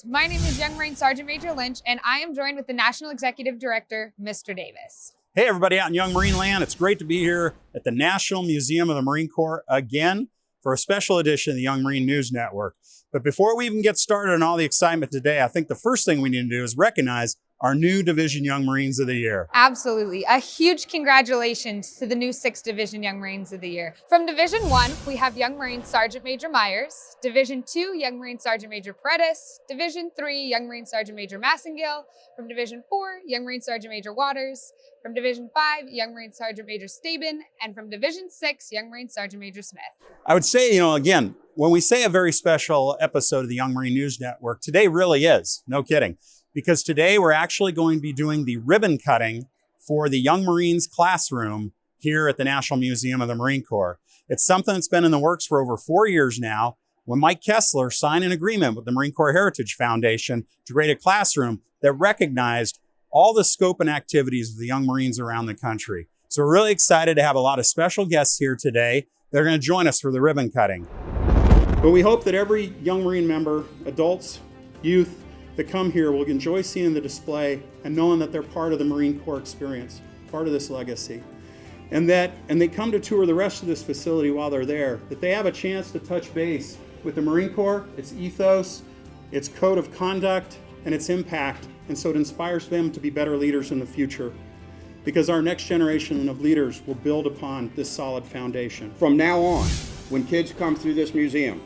Marines. My name is Young Marine Sergeant Major Lynch, and I am joined with the National Executive Director, Mr. Davis. Hey everybody out in Young Marine Land. It's great to be here at the National Museum of the Marine Corps again for a special edition of the Young Marine News Network. But before we even get started on all the excitement today, I think the first thing we need to do is recognize our new Division Young Marines of the Year. Absolutely. A huge congratulations to the new 6th Division Young Marines of the Year. From Division 1, we have Young Marine Sergeant Major Myers, Division 2, Young Marine Sergeant Major Paredes, Division 3, Young Marine Sergeant Major Massengill, from Division 4, Young Marine Sergeant Major Waters, from Division 5, Young Marine Sergeant Major Staben, and from Division 6, Young Marine Sergeant Major Smith. I would say, again, when we say a very special episode of the Young Marine News Network, today really is, no kidding. Because today we're actually going to be doing the ribbon cutting for the Young Marines classroom here at the National Museum of the Marine Corps. It's something that's been in the works for over 4 years now, when Mike Kessler signed an agreement with the Marine Corps Heritage Foundation to create a classroom that recognized all the scope and activities of the Young Marines around the country. So we're really excited to have a lot of special guests here today. They're going to join us for the ribbon cutting. But we hope that every Young Marine member, adults, youth, that come here will enjoy seeing the display and knowing that they're part of the Marine Corps experience, part of this legacy. And they come to tour the rest of this facility while they're there, that they have a chance to touch base with the Marine Corps, its ethos, its code of conduct, and its impact. And so it inspires them to be better leaders in the future, because our next generation of leaders will build upon this solid foundation. From now on, when kids come through this museum,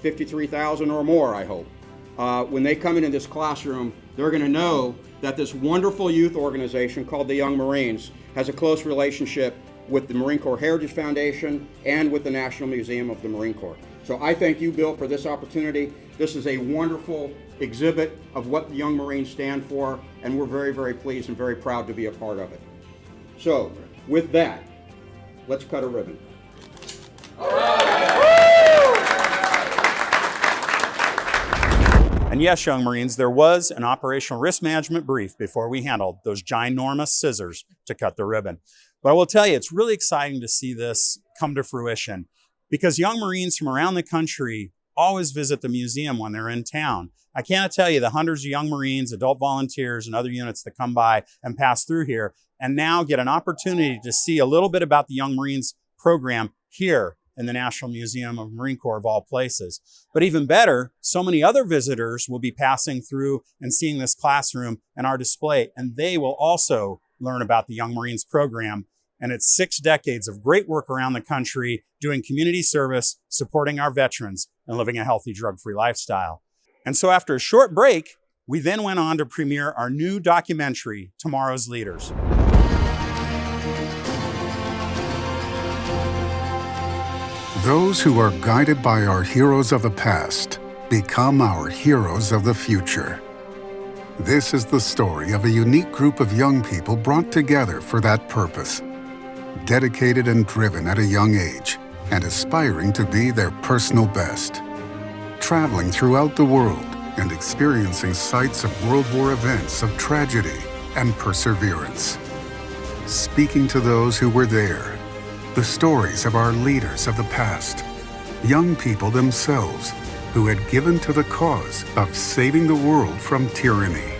53,000 or more, I hope, when they come into this classroom, they're going to know that this wonderful youth organization called the Young Marines has a close relationship with the Marine Corps Heritage Foundation and with the National Museum of the Marine Corps. So I thank you, Bill, for this opportunity. This is a wonderful exhibit of what the Young Marines stand for, and we're very, very pleased and very proud to be a part of it. So, with that, let's cut a ribbon. All right. And yes, Young Marines, there was an operational risk management brief before we handled those ginormous scissors to cut the ribbon. But I will tell you, it's really exciting to see this come to fruition, because Young Marines from around the country always visit the museum when they're in town. I cannot tell you the hundreds of Young Marines, adult volunteers, and other units that come by and pass through here and now get an opportunity to see a little bit about the Young Marines program here in the National Museum of Marine Corps of all places. But even better, so many other visitors will be passing through and seeing this classroom and our display, and they will also learn about the Young Marines program and its 6 decades of great work around the country, doing community service, supporting our veterans, and living a healthy drug-free lifestyle. And so after a short break, we then went on to premiere our new documentary, Tomorrow's Leaders. Those who are guided by our heroes of the past become our heroes of the future. This is the story of a unique group of young people brought together for that purpose, dedicated and driven at a young age, and aspiring to be their personal best. Traveling throughout the world and experiencing sites of World War events of tragedy and perseverance. Speaking to those who were there, the stories of our leaders of the past, young people themselves who had given to the cause of saving the world from tyranny.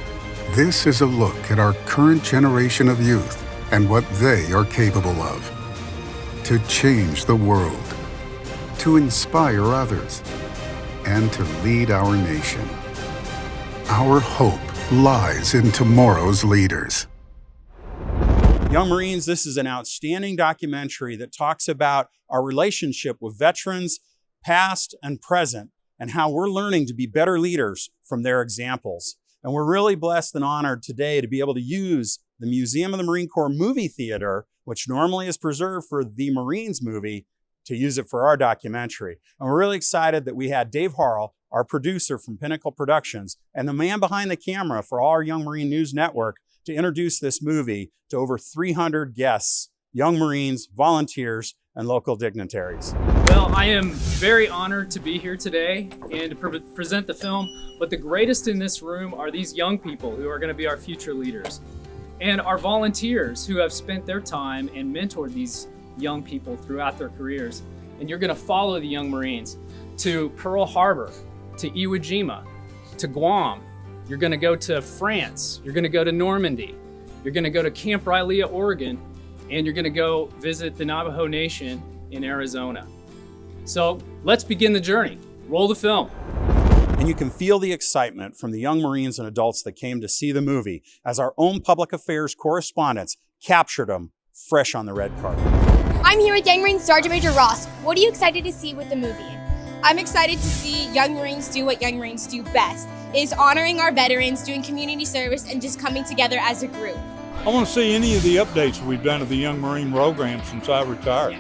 This is a look at our current generation of youth and what they are capable of. To change the world, to inspire others, and to lead our nation. Our hope lies in tomorrow's leaders. Young Marines, this is an outstanding documentary that talks about our relationship with veterans, past and present, and how we're learning to be better leaders from their examples. And we're really blessed and honored today to be able to use the Museum of the Marine Corps movie theater, which normally is preserved for the Marines movie, to use it for our documentary. And we're really excited that we had Dave Harrell, our producer from Pinnacle Productions, and the man behind the camera for our Young Marine News Network, to introduce this movie to over 300 guests, Young Marines, volunteers, and local dignitaries. Well, I am very honored to be here today and to present the film, but the greatest in this room are these young people who are going to be our future leaders, and our volunteers who have spent their time and mentored these young people throughout their careers. And you're going to follow the Young Marines to Pearl Harbor, to Iwo Jima, to Guam. You're going to go to France. You're going to go to Normandy. You're going to go to Camp Rylea, Oregon, and you're going to go visit the Navajo Nation in Arizona. So let's begin the journey. Roll the film. And you can feel the excitement from the young Marines and adults that came to see the movie as our own public affairs correspondents captured them fresh on the red carpet. I'm here with Young Marines Sergeant Major Ross. What are you excited to see with the movie? I'm excited to see Young Marines do what Young Marines do best, is honoring our veterans, doing community service, and just coming together as a group. I want to see any of the updates we've done to the Young Marine program since I retired.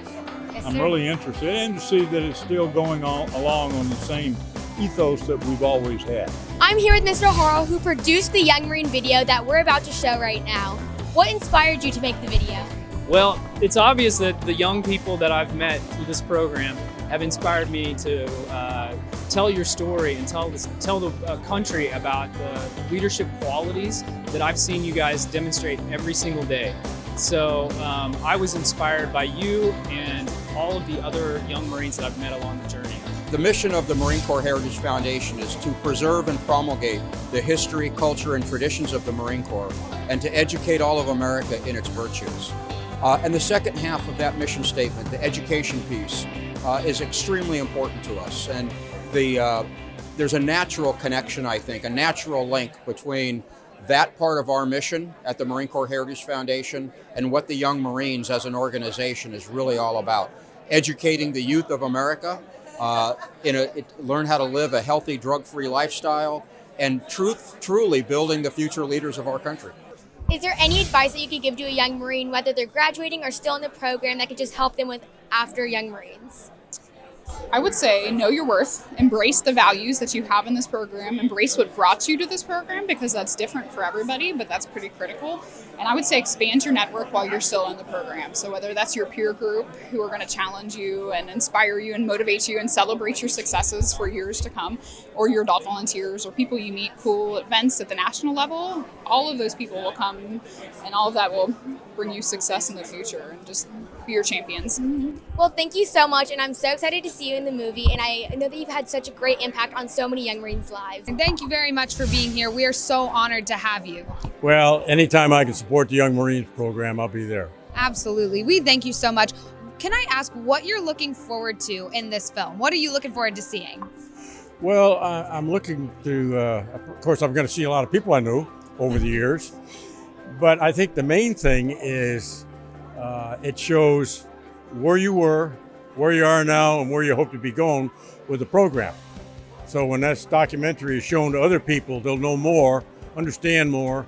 Yes, I'm sir. really interested, and to see that it's still going on along on the same ethos that we've always had. I'm here with Mr. Harrell, who produced the Young Marine video that we're about to show right now. What inspired you to make the video? Well, it's obvious that the young people that I've met through this program have inspired me to tell your story and tell the country about the leadership qualities that I've seen you guys demonstrate every single day. So I was inspired by you and all of the other young Marines that I've met along the journey. The mission of the Marine Corps Heritage Foundation is to preserve and promulgate the history, culture, and traditions of the Marine Corps, and to educate all of America in its virtues. And the second half of that mission statement, the education piece, is extremely important to us. And there's a natural connection, I think, a natural link between that part of our mission at the Marine Corps Heritage Foundation and what the Young Marines as an organization is really all about. Educating the youth of America, learn how to live a healthy, drug-free lifestyle, and truly building the future leaders of our country. Is there any advice that you could give to a young Marine, whether they're graduating or still in the program, that could just help them with after Young Marines? I would say know your worth, embrace the values that you have in this program, embrace what brought you to this program, because that's different for everybody, but that's pretty critical. And I would say expand your network while you're still in the program. So whether that's your peer group who are going to challenge you and inspire you and motivate you and celebrate your successes for years to come, or your adult volunteers or people you meet, cool events at the national level, all of those people will come and all of that will bring you success in the future and just be your champions. Well, thank you so much, and I'm so excited to see you in the movie, and I know that you've had such a great impact on so many young Marines' lives. And thank you very much for being here. We are so honored to have you. Well, anytime I can support the Young Marines program, I'll be there. Absolutely. We thank you so much. Can I ask what you're looking forward to in this film? What are you looking forward to seeing? Well, I'm looking to, of course, I'm going to see a lot of people I know over the years, but I think the main thing is it shows where you were, where you are now, and where you hope to be going with the program. So when this documentary is shown to other people, they'll know more, understand more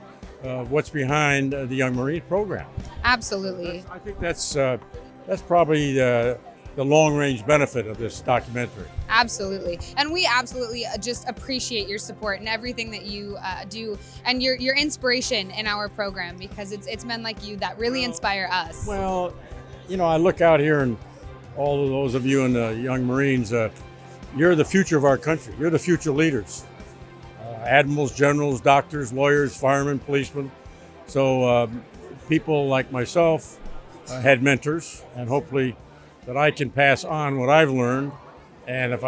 what's behind the Young Marines program. Absolutely. I think that's probably the long-range benefit of this documentary. Absolutely. And we absolutely just appreciate your support and everything that you do and your inspiration in our program, because it's men like you that really inspire us. Well, you know, I look out here and all of those of you in the Young Marines, you're the future of our country. You're the future leaders. Admirals, generals, doctors, lawyers, firemen, policemen. So people like myself had mentors, and hopefully that I can pass on what I've learned. And if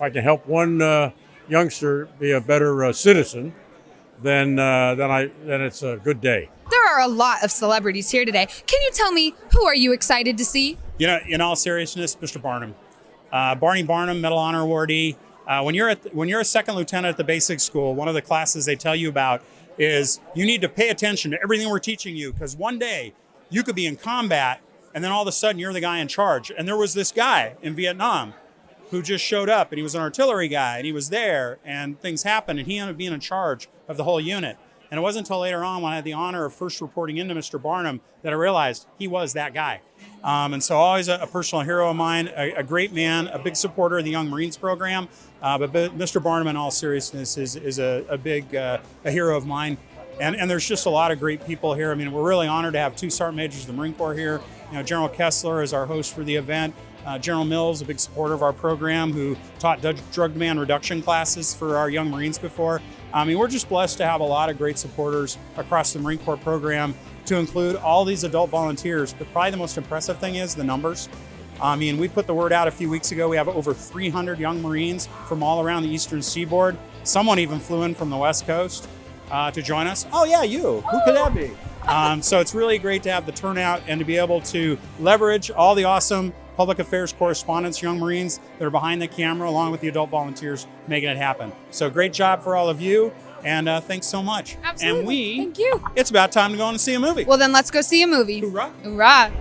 I can help one youngster be a better citizen, then it's a good day. There are a lot of celebrities here today. Can you tell me, who are you excited to see? You know, in all seriousness, Mr. Barnum. Barney Barnum, Medal Honor awardee. When you're a second lieutenant at the basic school, one of the classes they tell you about is you need to pay attention to everything we're teaching you, because one day you could be in combat and then all of a sudden you're the guy in charge. And there was this guy in Vietnam who just showed up, and he was an artillery guy, and he was there, and things happened, and he ended up being in charge of the whole unit. And it wasn't until later on, when I had the honor of first reporting into Mr. Barnum, that I realized he was that guy. And so always a personal hero of mine, a great man, a big supporter of the Young Marines program. But Mr. Barnum, in all seriousness, is a big a hero of mine. And there's just a lot of great people here. I mean, we're really honored to have 2 Sergeant Majors of the Marine Corps here. You know, General Kessler is our host for the event. General Mills, a big supporter of our program, who taught drug demand reduction classes for our Young Marines before. I mean, we're just blessed to have a lot of great supporters across the Marine Corps program, to include all these adult volunteers. But probably the most impressive thing is the numbers. I mean, we put the word out a few weeks ago. We have over 300 young Marines from all around the Eastern Seaboard. Someone even flew in from the West Coast to join us. Oh yeah, you. Who could that be? So it's really great to have the turnout and to be able to leverage all the awesome public affairs correspondents, young Marines that are behind the camera, along with the adult volunteers making it happen. So great job for all of you, and thanks so much. Absolutely. And Thank you. it's about time to go and see a movie. Well, then let's go see a movie. Hoorah. Hoorah.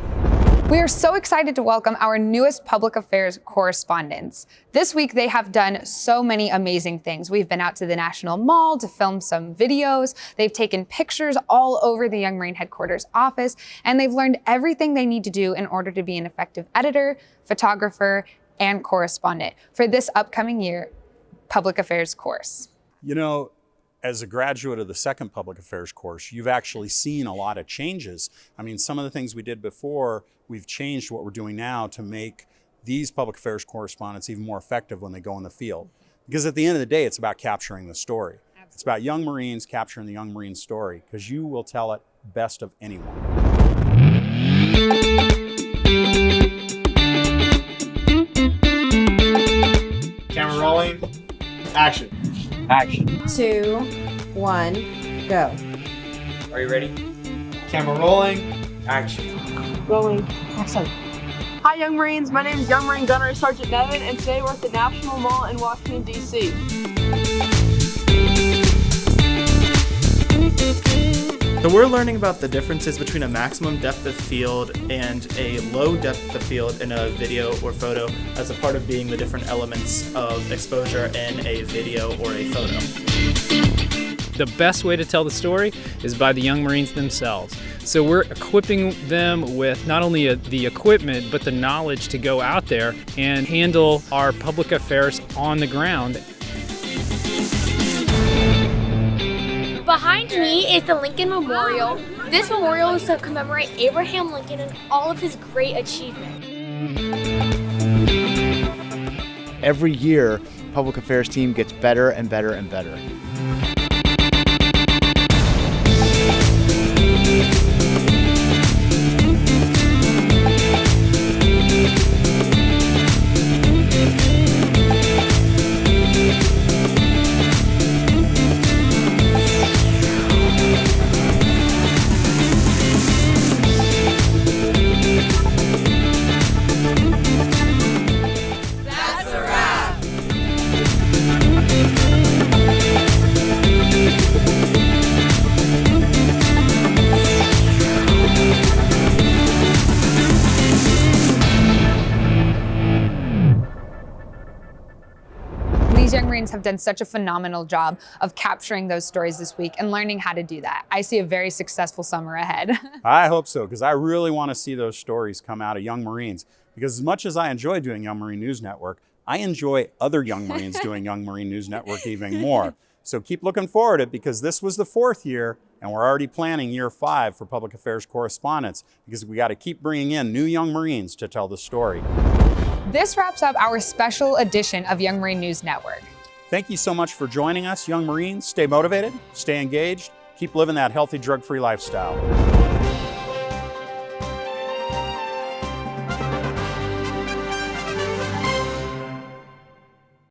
We are so excited to welcome our newest public affairs correspondents. This week, they have done so many amazing things. We've been out to the National Mall to film some videos. They've taken pictures all over the Young Marine Headquarters office, and they've learned everything they need to do in order to be an effective editor, photographer, and correspondent for this upcoming year public affairs course. You know, as a graduate of the second public affairs course, you've actually seen a lot of changes. I mean, some of the things we did before, we've changed what we're doing now to make these public affairs correspondents even more effective when they go in the field. Because at the end of the day, it's about capturing the story. Absolutely. It's about young Marines capturing the young Marine story, because you will tell it best of anyone. Camera rolling, action. Action. 2, 1, go. Are you ready? Camera rolling, action. Rolling. Excellent. Hi Young Marines, my name is Young Marine Gunnery Sergeant Nevin, and today we're at the National Mall in Washington, D.C. So we're learning about the differences between a maximum depth of field and a low depth of field in a video or photo as a part of being the different elements of exposure in a video or a photo. The best way to tell the story is by the young Marines themselves. So we're equipping them with not only the equipment, but the knowledge to go out there and handle our public affairs on the ground. Behind me is the Lincoln Memorial. This memorial is to commemorate Abraham Lincoln and all of his great achievements. Every year, public affairs team gets better and better and better. These young Marines have done such a phenomenal job of capturing those stories this week and learning how to do that. I see a very successful summer ahead. I hope so, because I really want to see those stories come out of young Marines. Because as much as I enjoy doing Young Marine News Network, I enjoy other young Marines doing Young Marine News Network even more. So keep looking forward to it, because this was the 4th year and we're already planning year 5 for public affairs correspondence, because we got to keep bringing in new young Marines to tell the story. This wraps up our special edition of Young Marine News Network. Thank you so much for joining us, young Marines. Stay motivated, stay engaged, keep living that healthy, drug-free lifestyle.